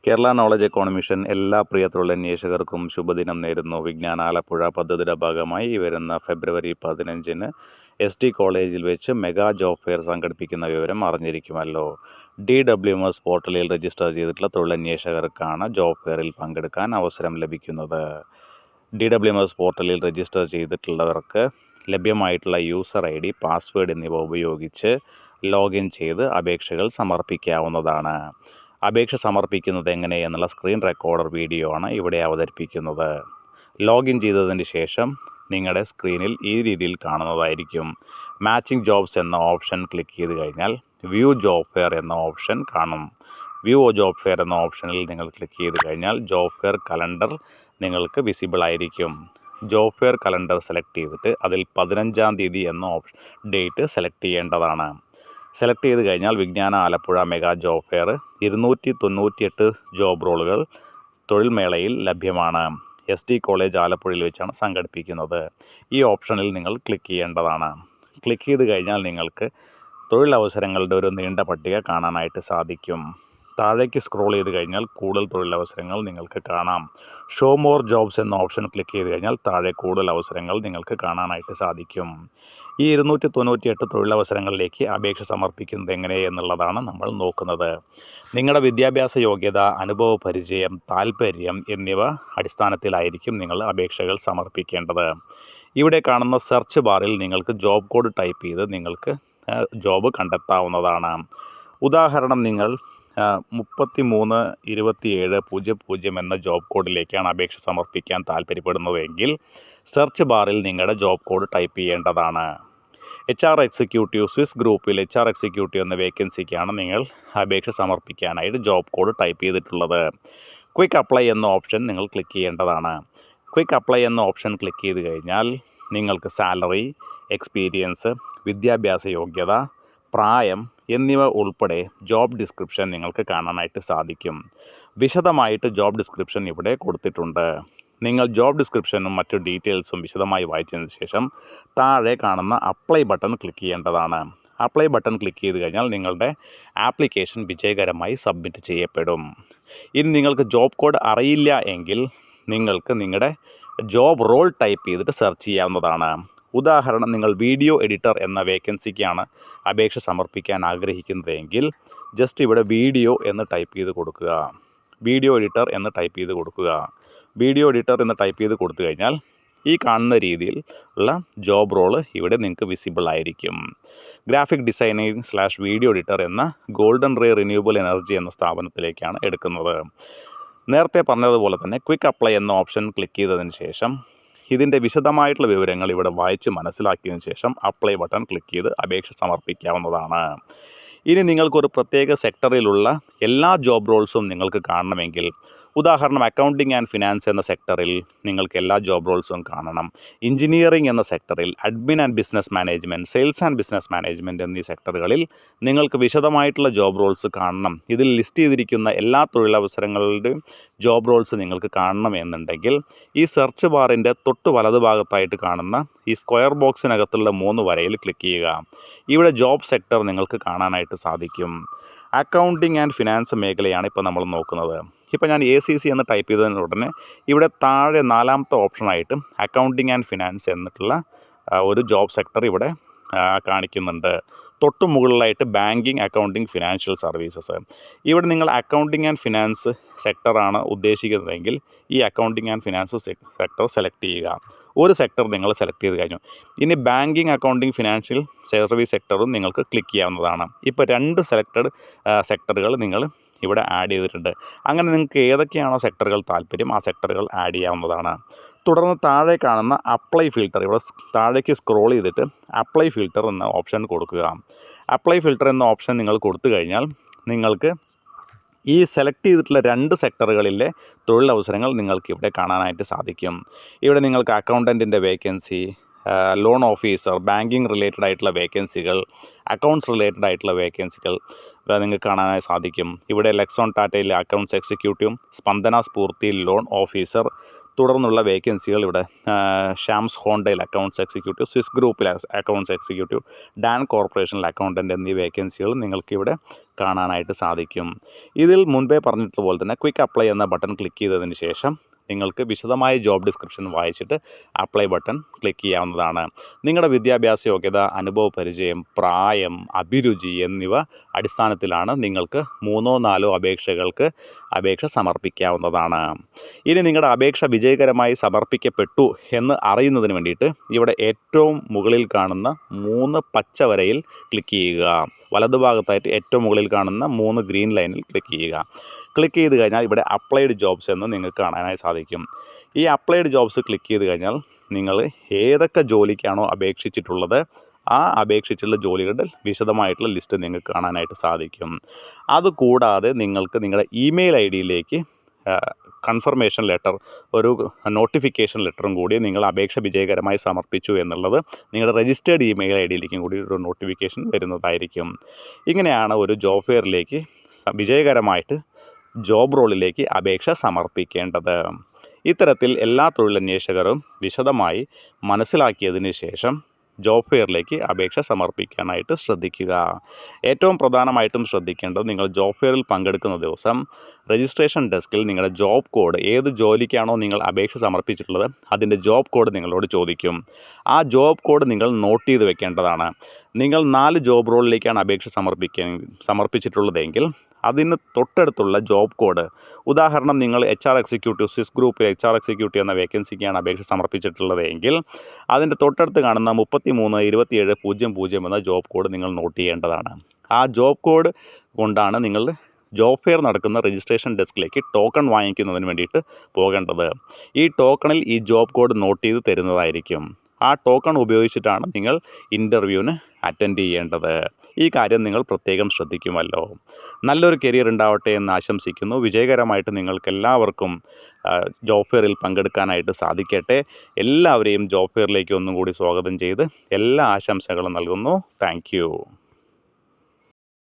Kerala knowledge economy mission എല്ലാ പ്രിയത്തുള്ള അന്വേഷകർക്കും ശുഭദിനം നേരുന്നു. വിജ്ഞാന ആലപ്പുഴ പദ്ധതിയുടെ ഭാഗമായി വരുന്ന ഫെബ്രുവരി 15-ന് ST കോളേജിൽ വെച്ച് മെഗാ ജോബ് ഫെയർ സംഘടിപ്പിക്കുന്ന വിവരം അറിഞ്ഞിരിക്കുമല്ലോ. DWMS പോർട്ടലിൽ രജിസ്റ്റർ ചെയ്തിട്ടുള്ള തൊഴിലന്വേഷകർക്കാണ് ജോബ് ഫെയറിൽ പങ്കെടുക്കാൻ അവസരം ലഭിക്കുന്നത്. DWMS പോർട്ടലിൽ രജിസ്റ്റർ ചെയ്തിട്ടുള്ളവർക്ക് ലഭ്യമായിട്ടുള്ള യൂസർ ID, പാസ്വേഡ് എന്നിവ ഉപയോഗിച്ച് ലോഗിൻ ചെയ്ത് അപേക്ഷകൾ സമർപ്പിക്കാവുന്നതാണ്. അപേക്ഷ സമർപ്പിക്കുന്നത് എങ്ങനെയെന്നുള്ള സ്ക്രീൻ റെക്കോർഡർ വീഡിയോ ആണ് ഇവിടെ അവതരിപ്പിക്കുന്നത്. ലോഗിൻ ചെയ്തതിന് ശേഷം നിങ്ങളുടെ സ്ക്രീനിൽ ഈ രീതിയിൽ കാണുന്നതായിരിക്കും. മാച്ചിങ് ജോബ്സ് എന്ന ഓപ്ഷൻ ക്ലിക്ക് ചെയ്ത് കഴിഞ്ഞാൽ വ്യൂ ജോബ് ഫെയർ എന്ന ഓപ്ഷൻ കാണും. വ്യൂ ജോബ് ഫെയർ എന്ന ഓപ്ഷനിൽ നിങ്ങൾ ക്ലിക്ക് ചെയ്ത് കഴിഞ്ഞാൽ ജോബ് ഫെയർ കലണ്ടർ നിങ്ങൾക്ക് വിസിബിൾ ആയിരിക്കും. ജോബ് ഫെയർ കലണ്ടർ സെലക്ട് ചെയ്തിട്ട് അതിൽ 15-ാം തീയതി എന്ന ഡേറ്റ് സെലക്ട് ചെയ്യേണ്ടതാണ്. സെലക്ട് ചെയ്ത് കഴിഞ്ഞാൽ വിജ്ഞാന Alappuzha mega job fair 298 job റോളുകൾ തൊഴിൽ മേളയിൽ ലഭ്യമാണ്. ST കോളേജ് ആലപ്പുഴയിൽ വെച്ചാണ് സംഘടിപ്പിക്കുന്നത്. ഈ ഓപ്ഷനിൽ നിങ്ങൾ ക്ലിക്ക് ചെയ്യേണ്ടതാണ്. ക്ലിക്ക് ചെയ്ത് കഴിഞ്ഞാൽ നിങ്ങൾക്ക് തൊഴിലവസരങ്ങളുടെ ഒരു നീണ്ട പട്ടിക കാണാനായിട്ട് സാധിക്കും. താഴേക്ക് സ്ക്രോൾ ചെയ്ത് കഴിഞ്ഞാൽ കൂടുതൽ തൊഴിലവസരങ്ങൾ നിങ്ങൾക്ക് കാണാം. ഷോ മോർ ജോബ്സ് എന്ന ഓപ്ഷൻ ക്ലിക്ക് ചെയ്ത് കഴിഞ്ഞാൽ താഴെ കൂടുതൽ അവസരങ്ങൾ നിങ്ങൾക്ക് കാണാനായിട്ട് സാധിക്കും. ഈ 298 തൊഴിലവസരങ്ങളിലേക്ക് അപേക്ഷ സമർപ്പിക്കുന്നത് എങ്ങനെ എന്നുള്ളതാണ് നമ്മൾ നോക്കുന്നത്. നിങ്ങളുടെ വിദ്യാഭ്യാസ യോഗ്യത, അനുഭവ പരിചയം, താൽപ്പര്യം എന്നിവ അടിസ്ഥാനത്തിലായിരിക്കും നിങ്ങൾ അപേക്ഷകൾ സമർപ്പിക്കേണ്ടത്. ഇവിടെ കാണുന്ന സെർച്ച് ബാറിൽ നിങ്ങൾക്ക് ജോബ് കോഡ് ടൈപ്പ് ചെയ്ത് നിങ്ങൾക്ക് ജോബ് കണ്ടെത്താവുന്നതാണ്. ഉദാഹരണം, നിങ്ങൾ 332700 എന്ന ജോബ് കോഡിലേക്കാണ് അപേക്ഷ സമർപ്പിക്കാൻ താൽപ്പര്യപ്പെടുന്നതെങ്കിൽ സെർച്ച് ബാറിൽ നിങ്ങളുടെ ജോബ് കോഡ് ടൈപ്പ് ചെയ്യേണ്ടതാണ്. HR എക്സിക്യൂട്ടീവ്, സ്വിസ് ഗ്രൂപ്പിൽ HR എക്സിക്യൂട്ടീവ് എന്ന വേക്കൻസിക്കാണ് നിങ്ങൾ അപേക്ഷ സമർപ്പിക്കാനായിട്ട് ജോബ് കോഡ് ടൈപ്പ് ചെയ്തിട്ടുള്ളത്. ക്വിക്ക് അപ്ലൈ എന്ന ഓപ്ഷൻ നിങ്ങൾ ക്ലിക്ക് ചെയ്യേണ്ടതാണ്. ക്വിക്ക് അപ്ലൈ എന്ന ഓപ്ഷൻ ക്ലിക്ക് ചെയ്ത് കഴിഞ്ഞാൽ നിങ്ങൾക്ക് സാലറി, എക്സ്പീരിയൻസ്, വിദ്യാഭ്യാസ യോഗ്യത, പ്രായം എന്നിവ ഉൾപ്പെടെ ജോബ് ഡിസ്ക്രിപ്ഷൻ നിങ്ങൾക്ക് കാണാനായിട്ട് സാധിക്കും. വിശദമായിട്ട് ജോബ് ഡിസ്ക്രിപ്ഷൻ ഇവിടെ കൊടുത്തിട്ടുണ്ട്. നിങ്ങൾ ജോബ് ഡിസ്ക്രിപ്ഷനും മറ്റു ഡീറ്റെയിൽസും വിശദമായി വായിച്ചതിന് ശേഷം താഴെ കാണുന്ന അപ്ലൈ ബട്ടൺ ക്ലിക്ക് ചെയ്യേണ്ടതാണ്. അപ്ലൈ ബട്ടൺ ക്ലിക്ക് ചെയ്ത് കഴിഞ്ഞാൽ നിങ്ങളുടെ ആപ്ലിക്കേഷൻ വിജയകരമായി സബ്മിറ്റ് ചെയ്യപ്പെടും. ഇനി നിങ്ങൾക്ക് ജോബ് കോഡ് അറിയില്ല എങ്കിൽ നിങ്ങൾക്ക് നിങ്ങളുടെ ജോബ് റോൾ ടൈപ്പ് ചെയ്തിട്ട് സെർച്ച് ചെയ്യാവുന്നതാണ്. ഉദാഹരണം, നിങ്ങൾ വീഡിയോ എഡിറ്റർ എന്ന വേക്കൻസിക്കാണ് അപേക്ഷ സമർപ്പിക്കാൻ ആഗ്രഹിക്കുന്നതെങ്കിൽ ജസ്റ്റ് ഇവിടെ വീഡിയോ എന്ന് ടൈപ്പ് ചെയ്ത് കൊടുക്കുക. വീഡിയോ എഡിറ്റർ എന്ന് ടൈപ്പ് ചെയ്ത് കൊടുക്കുക. വീഡിയോ എഡിറ്റർ എന്ന് ടൈപ്പ് ചെയ്ത് കൊടുത്തു കഴിഞ്ഞാൽ ഈ കാണുന്ന രീതിയിൽ ഉള്ള ജോബ് റോള് ഇവിടെ നിങ്ങൾക്ക് വിസിബിൾ ആയിരിക്കും. ഗ്രാഫിക് ഡിസൈനിങ് / വീഡിയോ എഡിറ്റർ എന്ന ഗോൾഡൻ റേ റിന്യൂവബിൾ എനർജി എന്ന സ്ഥാപനത്തിലേക്കാണ് എടുക്കുന്നത്. നേരത്തെ പറഞ്ഞതുപോലെ തന്നെ ക്വിക്ക് അപ്ലൈ എന്ന ഓപ്ഷൻ ക്ലിക്ക് ചെയ്തതിന് ശേഷം ഇതിൻ്റെ വിശദമായിട്ടുള്ള വിവരങ്ങൾ ഇവിടെ വായിച്ച് മനസ്സിലാക്കിയതിന് ശേഷം അപ്ലൈ ബട്ടൺ ക്ലിക്ക് ചെയ്ത് അപേക്ഷ സമർപ്പിക്കാവുന്നതാണ്. ഇനി നിങ്ങൾക്കൊരു പ്രത്യേക സെക്ടറിലുള്ള എല്ലാ ജോബ് റോൾസും നിങ്ങൾക്ക് കാണണമെങ്കിൽ, ഉദാഹരണം അക്കൗണ്ടിങ് ആൻഡ് ഫിനാൻസ് എന്ന സെക്ടറിൽ നിങ്ങൾക്ക് എല്ലാ ജോബ് റോൾസും കാണണം. എഞ്ചിനീയറിംഗ് എന്ന സെക്ടറിൽ, admin and business management, sales and business management എന്നീ സെക്ടറുകളിൽ നിങ്ങൾക്ക് വിശദമായിട്ടുള്ള ജോബ് റോൾസ് കാണണം. ഇതിൽ ലിസ്റ്റ് ചെയ്തിരിക്കുന്ന എല്ലാ തൊഴിലവസരങ്ങളുടെയും ജോബ് റോൾസ് നിങ്ങൾക്ക് കാണണം എന്നുണ്ടെങ്കിൽ ഈ സെർച്ച് ബാറിൻ്റെ തൊട്ട് വലതുഭാഗത്തായിട്ട് കാണുന്ന ഈ സ്ക്വയർ ബോക്സിനകത്തുള്ള 3 വരയിൽ ക്ലിക്ക് ചെയ്യുക. ഇവിടെ ജോബ് സെക്ടർ നിങ്ങൾക്ക് കാണാനായിട്ട് സാധിക്കും. അക്കൗണ്ടിങ് ആൻഡ് ഫിനാൻസ് മേഖലയാണ് ഇപ്പോൾ നമ്മൾ നോക്കുന്നത്. ഇപ്പോൾ ഞാൻ ACC എന്ന് ടൈപ്പ് ചെയ്തതിന് ഉടനെ ഇവിടെ താഴെ 4ാമത്തെ ഓപ്ഷനായിട്ട് അക്കൗണ്ടിങ് ആൻഡ് ഫിനാൻസ് എന്നിട്ടുള്ള ഒരു ജോബ് സെക്ടർ ഇവിടെ കാണിക്കുന്നുണ്ട്. തൊട്ട് മുകളിലായിട്ട് ബാങ്കിങ്, അക്കൗണ്ടിങ്, ഫിനാൻഷ്യൽ സർവീസസ്. ഇവിടെ നിങ്ങൾ അക്കൗണ്ടിങ് ആൻഡ് ഫിനാൻസ് സെക്ടറാണ് ഉദ്ദേശിക്കുന്നതെങ്കിൽ ഈ accounting and finance sector select ചെയ്യുക. ഒരു സെക്ടർ നിങ്ങൾ സെലക്ട് ചെയ്ത് കഴിഞ്ഞു. ഇനി ബാങ്കിങ്, അക്കൗണ്ടിങ്, ഫിനാൻഷ്യൽ സർവീസ് സെക്ടറും നിങ്ങൾക്ക് ക്ലിക്ക് ചെയ്യാവുന്നതാണ്. ഇപ്പോൾ 2 സെക്ടറുകൾ നിങ്ങൾ ഇവിടെ ആഡ് ചെയ്തിട്ടുണ്ട്. അങ്ങനെ നിങ്ങൾക്ക് ഏതൊക്കെയാണോ സെക്ടറുകൾ താല്പര്യം ആ സെക്ടറുകൾ ആഡ് ചെയ്യാവുന്നതാണ്. തുടർന്ന് താഴെ കാണുന്ന അപ്ലൈ ഫിൽട്ടർ, ഇവിടെ താഴേക്ക് സ്ക്രോൾ ചെയ്തിട്ട് അപ്ലൈ ഫിൽട്ടർ എന്ന ഓപ്ഷൻ കൊടുക്കുക. അപ്ലൈ ഫിൽട്ടർ എന്ന ഓപ്ഷൻ നിങ്ങൾ കൊടുത്തു കഴിഞ്ഞാൽ നിങ്ങൾക്ക് ഈ സെലക്ട് ചെയ്തിട്ടുള്ള 2 സെക്ടറുകളിലെ തൊഴിലവസരങ്ങൾ നിങ്ങൾക്ക് ഇവിടെ കാണാനായിട്ട് സാധിക്കും. ഇവിടെ നിങ്ങൾക്ക് അക്കൗണ്ടൻറ്റിൻ്റെ vacancy, loan officer, banking related ആയിട്ടുള്ള വേക്കൻസികൾ, അക്കൗണ്ട്സ് റിലേറ്റഡ് ആയിട്ടുള്ള വേക്കൻസികൾ നിങ്ങൾക്ക് കാണാനായി സാധിക്കും. ഇവിടെ ലെക്സോൺ ടാറ്റയിലെ അക്കൗണ്ട്സ് എക്സിക്യൂട്ടീവും, സ്പന്ദന സ്ഫൂർത്തിയിൽ ലോൺ ഓഫീസർ, തുടർന്നുള്ള വേക്കൻസികൾ ഇവിടെ ഷാംസ് ഹോണ്ടയിൽ അക്കൗണ്ട്സ് എക്സിക്യൂട്ടീവ്, സ്വിസ് ഗ്രൂപ്പിൽ അക്കൗണ്ട്സ് എക്സിക്യൂട്ടീവ്, ഡാൻ കോർപ്പറേഷനിൽ അക്കൗണ്ടൻറ്റ് എന്നീ വേക്കൻസികൾ നിങ്ങൾക്കിവിടെ കാണാനായിട്ട് സാധിക്കും. ഇതിൽ മുൻപേ പറഞ്ഞിട്ടുപോലെ തന്നെ ക്വിക്ക് അപ്ലൈ എന്ന ബട്ടൺ ക്ലിക്ക് ചെയ്തതിന് ശേഷം നിങ്ങൾക്ക് വിശദമായ ജോബ് ഡിസ്ക്രിപ്ഷൻ വായിച്ചിട്ട് അപ്ലൈ ബട്ടൺ ക്ലിക്ക് ചെയ്യാവുന്നതാണ്. നിങ്ങളുടെ വിദ്യാഭ്യാസ യോഗ്യത, അനുഭവ പരിചയം, പ്രായം, അഭിരുചി എന്നിവ അടിസ്ഥാനത്തിലാണ് നിങ്ങൾക്ക് 3 or 4 അപേക്ഷകൾക്ക് അപേക്ഷ സമർപ്പിക്കാവുന്നതാണ്. ഇനി നിങ്ങളുടെ അപേക്ഷ വിജയകരമായി സമർപ്പിക്കപ്പെട്ടു എന്ന് അറിയുന്നതിന് വേണ്ടിയിട്ട് ഇവിടെ ഏറ്റവും മുകളിൽ കാണുന്ന 3 പച്ച വരയിൽ ക്ലിക്ക് ചെയ്യുക. വലതുഭാഗത്തായിട്ട് ഏറ്റവും മുകളിൽ കാണുന്ന 3 ഗ്രീൻ ലൈനിൽ ക്ലിക്ക് ചെയ്യുക. ക്ലിക്ക് ചെയ്ത് കഴിഞ്ഞാൽ ഇവിടെ അപ്ലൈഡ് ജോബ്സ് എന്ന് നിങ്ങൾക്ക് കാണാനായി സാധിക്കും. ഈ അപ്ലൈഡ് ജോബ്സ് ക്ലിക്ക് ചെയ്ത് കഴിഞ്ഞാൽ നിങ്ങൾ ഏതൊക്കെ ജോലിക്കാണോ അപേക്ഷിച്ചിട്ടുള്ളത് ആ അപേക്ഷിച്ചുള്ള ജോലികളുടെ വിശദമായിട്ടുള്ള ലിസ്റ്റ് നിങ്ങൾക്ക് കാണാനായിട്ട് സാധിക്കും. അതുകൂടാതെ നിങ്ങൾക്ക് നിങ്ങളുടെ ഇമെയിൽ ഐ ഡിയിലേക്ക് കൺഫർമേഷൻ ലെറ്റർ, ഒരു നോട്ടിഫിക്കേഷൻ ലെറ്ററും കൂടി നിങ്ങൾ അപേക്ഷ വിജയകരമായി സമർപ്പിച്ചു എന്നുള്ളത് നിങ്ങളുടെ രജിസ്റ്റേർഡ് ഇമെയിൽ ഐ ഡിയിലേക്കും കൂടി ഒരു നോട്ടിഫിക്കേഷൻ വരുന്നതായിരിക്കും. ഇങ്ങനെയാണ് ഒരു ജോബ് ഫെയറിലേക്ക് വിജയകരമായിട്ട് ജോബ് റോളിലേക്ക് അപേക്ഷ സമർപ്പിക്കേണ്ടത്. ഇത്തരത്തിൽ എല്ലാ തൊഴിലന്വേഷകരും വിശദമായി മനസ്സിലാക്കിയതിന് ശേഷം ജോബ് ഫെയറിലേക്ക് അപേക്ഷ സമർപ്പിക്കാനായിട്ട് ശ്രദ്ധിക്കുക. ഏറ്റവും പ്രധാനമായിട്ടും ശ്രദ്ധിക്കേണ്ടത്, നിങ്ങൾ ജോബ് ഫെയറിൽ പങ്കെടുക്കുന്ന ദിവസം രജിസ്ട്രേഷൻ ഡെസ്കിൽ നിങ്ങളുടെ ജോബ് കോഡ്, ഏത് ജോലിക്കാണോ നിങ്ങൾ അപേക്ഷ സമർപ്പിച്ചിട്ടുള്ളത് അതിൻ്റെ ജോബ് കോഡ് നിങ്ങളോട് ചോദിക്കും. ആ ജോബ് കോഡ് നിങ്ങൾ നോട്ട് ചെയ്ത് വെക്കേണ്ടതാണ്. നിങ്ങൾ 4 ജോബ് റോളിലേക്കാണ് അപേക്ഷ സമർപ്പിച്ചിട്ടുള്ളതെങ്കിൽ അതിന് തൊട്ടടുത്തുള്ള ജോബ് കോഡ്, ഉദാഹരണം നിങ്ങൾ HR executive, Swiss group HR executive എന്ന വേക്കൻസിക്കാണ് അപേക്ഷ സമർപ്പിച്ചിട്ടുള്ളതെങ്കിൽ അതിൻ്റെ തൊട്ടടുത്ത് കാണുന്ന 332700 എന്ന ജോബ് കോഡ് നിങ്ങൾ നോട്ട് ചെയ്യേണ്ടതാണ്. ആ ജോബ് കോഡ് കൊണ്ടാണ് നിങ്ങൾ ജോബ് ഫെയർ നടക്കുന്ന രജിസ്ട്രേഷൻ ഡെസ്കിലേക്ക് ടോക്കൺ വാങ്ങിക്കുന്നതിന് വേണ്ടിയിട്ട് പോകേണ്ടത്. ഈ ടോക്കണിൽ ഈ ജോബ് കോഡ് നോട്ട് ചെയ്ത് തരുന്നതായിരിക്കും. ആ ടോക്കൺ ഉപയോഗിച്ചിട്ടാണ് നിങ്ങൾ ഇൻ്റർവ്യൂവിന് അറ്റൻഡ് ചെയ്യേണ്ടത്. ഈ കാര്യം നിങ്ങൾ പ്രത്യേകം ശ്രദ്ധിക്കുമല്ലോ. നല്ലൊരു കരിയർ ഉണ്ടാവട്ടെ എന്ന് ആശംസിക്കുന്നു. വിജയകരമായിട്ട് നിങ്ങൾക്കെല്ലാവർക്കും ജോബ് ഫെയറിൽ പങ്കെടുക്കാനായിട്ട് സാധിക്കട്ടെ. എല്ലാവരെയും ജോബ് ഫെയറിലേക്ക് ഒന്നും കൂടി സ്വാഗതം ചെയ്ത് എല്ലാ ആശംസകളും നൽകുന്നു. താങ്ക്